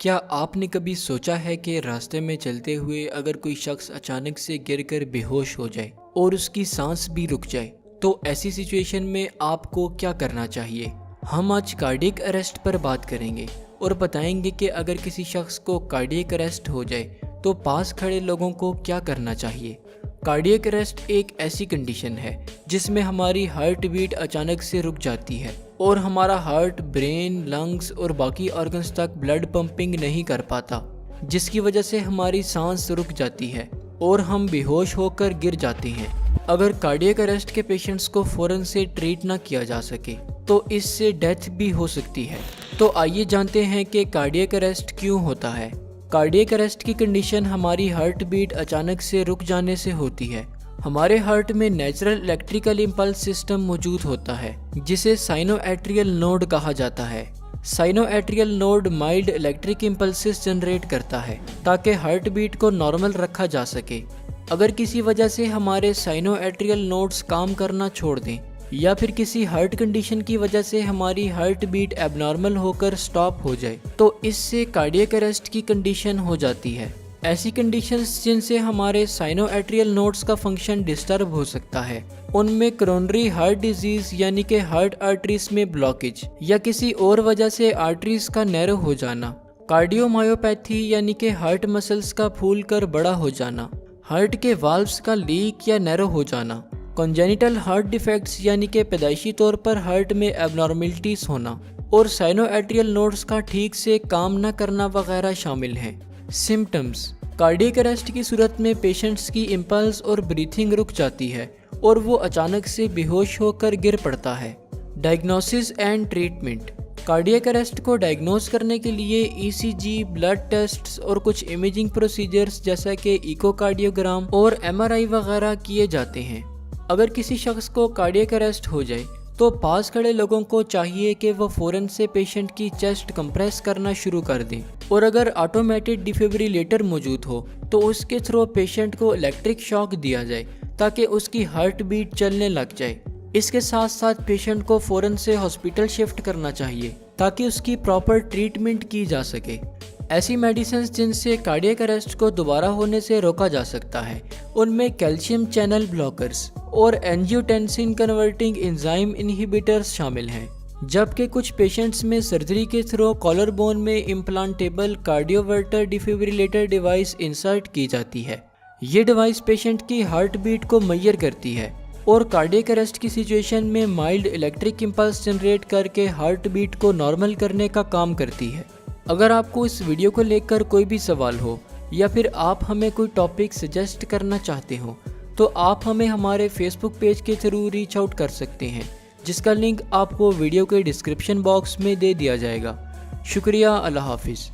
क्या आपने कभी सोचा है कि रास्ते में चलते हुए अगर कोई शख्स अचानक से गिरकर बेहोश हो जाए और उसकी सांस भी रुक जाए, तो ऐसी सिचुएशन में आपको क्या करना चाहिए? हम आज कार्डियक अरेस्ट पर बात करेंगे और बताएंगे कि अगर किसी शख्स को कार्डियक अरेस्ट हो जाए तो पास खड़े लोगों को क्या करना चाहिए। कार्डियक अरेस्ट एक ऐसी कंडीशन है जिसमें हमारी हार्ट बीट अचानक से रुक जाती है और हमारा हार्ट, ब्रेन, लंग्स और बाकी ऑर्गन्स तक ब्लड पंपिंग नहीं कर पाता, जिसकी वजह से हमारी सांस रुक जाती है और हम बेहोश होकर गिर जाते हैं। अगर कार्डियक अरेस्ट के पेशेंट्स को फ़ौरन से ट्रीट ना किया जा सके तो इससे डेथ भी हो सकती है। तो आइए जानते हैं कि कार्डियक अरेस्ट क्यों होता है। कार्डियक अरेस्ट की कंडीशन हमारी हार्ट बीट अचानक से रुक जाने से होती है। हमारे हार्ट में नेचुरल इलेक्ट्रिकल इम्पल्स सिस्टम मौजूद होता है जिसे साइनोएट्रियल नोड कहा जाता है। Sinoatrial node mild electric impulses generate करता है ताकि हार्ट बीट को नॉर्मल रखा जा सके। अगर किसी वजह से हमारे साइनोएट्रियल नोड्स काम करना छोड़ दें या फिर किसी हार्ट कंडीशन की वजह से हमारी हार्ट बीट एबनॉर्मल होकर स्टॉप हो जाए तो इससे कार्डियक अरेस्ट की कंडीशन हो जाती है। ऐसी कंडीशंस जिनसे हमारे साइनोएट्रियल नोड्स का फंक्शन डिस्टर्ब हो सकता है, उनमें कोरोनरी हार्ट डिजीज यानी कि हार्ट आर्टरीज में ब्लॉकेज या किसी और वजह से आर्टरीज का नैरो हो जाना, कार्डियोमायोपैथी यानी कि हार्ट मसल्स का फूल कर बड़ा हो जाना, हार्ट के वाल्व्स का लीक या नैरो हो जाना, कॉन्जेनिटल हार्ट डिफेक्ट्स यानी कि पैदाइशी तौर पर हार्ट में एबनॉर्मलिटीज होना और साइनोएट्रियल नोड्स का ठीक से काम न करना वगैरह शामिल हैं। सिम्टम्स: कार्डियक अरेस्ट की सूरत में पेशेंट्स की इम्पल्स और ब्रीथिंग रुक जाती है और वो अचानक से बेहोश होकर गिर पड़ता है। Diagnosis and treatment: cardiac arrest को डायग्नोस करने के लिए ईसीजी, ब्लड टेस्ट्स और कुछ इमेजिंग प्रोसीजर्स जैसा कि इकोकार्डियोग्राम और एमआरआई वगैरह किए जाते हैं। अगर किसी शख्स को कार्डियक अरेस्ट हो जाए तो पास खड़े लोगों को चाहिए कि वो फ़ौरन से पेशेंट की चेस्ट कंप्रेस करना शुरू कर दें और अगर ऑटोमेटेड डिफिब्रिलेटर मौजूद हो तो उसके थ्रू पेशेंट को इलेक्ट्रिक शॉक दिया जाए ताकि उसकी हार्ट बीट चलने लग जाए। इसके साथ साथ पेशेंट को फ़ौरन से हॉस्पिटल शिफ्ट करना चाहिए ताकि उसकी प्रॉपर ट्रीटमेंट की जा सके। ऐसी मेडिसिन जिनसे कार्डियक अरेस्ट को दोबारा होने से रोका जा सकता है उनमें कैल्शियम चैनल ब्लॉकर्स और एंजियोटेंसिन कन्वर्टिंग एंजाइम इनहिबिटर्स शामिल हैं, जबकि कुछ पेशेंट्स में सर्जरी के थ्रू कॉलर बोन में implantable cardioverter defibrillator device insert की जाती है। ये डिवाइस पेशेंट की हार्ट बीट को मेजर करती है और कार्डियक अरेस्ट की सिचुएशन में माइल्ड इलेक्ट्रिक इम्पल्स जनरेट करके हार्ट बीट को नॉर्मल करने का काम करती है। अगर आपको इस वीडियो को लेकर कोई भी सवाल हो या फिर आप हमें कोई टॉपिक सजेस्ट करना चाहते हो तो आप हमें हमारे फेसबुक पेज के थ्रू रीच आउट कर सकते हैं, जिसका लिंक आपको वीडियो के डिस्क्रिप्शन बॉक्स में दे दिया जाएगा। शुक्रिया। अल्लाह हाफिज़।